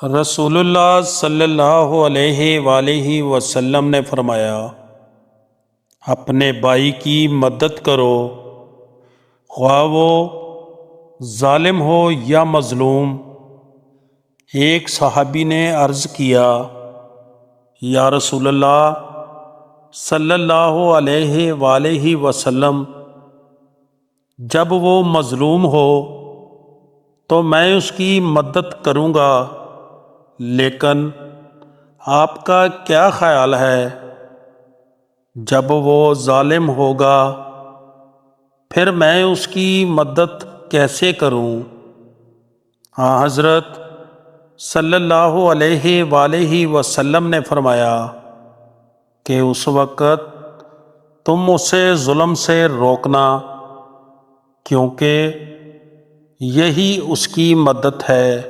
رسول اللہ صلی اللہ علیہ وآلہ وسلم نے فرمایا، اپنے بھائی کی مدد کرو، خواہ وہ ظالم ہو یا مظلوم۔ ایک صحابی نے عرض کیا، یا رسول اللہ صلی اللہ علیہ وآلہ وسلم، جب وہ مظلوم ہو تو میں اس کی مدد کروں گا، لیکن آپ کا کیا خیال ہے جب وہ ظالم ہوگا پھر میں اس کی مدد کیسے کروں؟ حضرت صلی اللہ علیہ وآلہ وسلم نے فرمایا کہ اس وقت تم اسے ظلم سے روکنا، کیونکہ یہی اس کی مدد ہے۔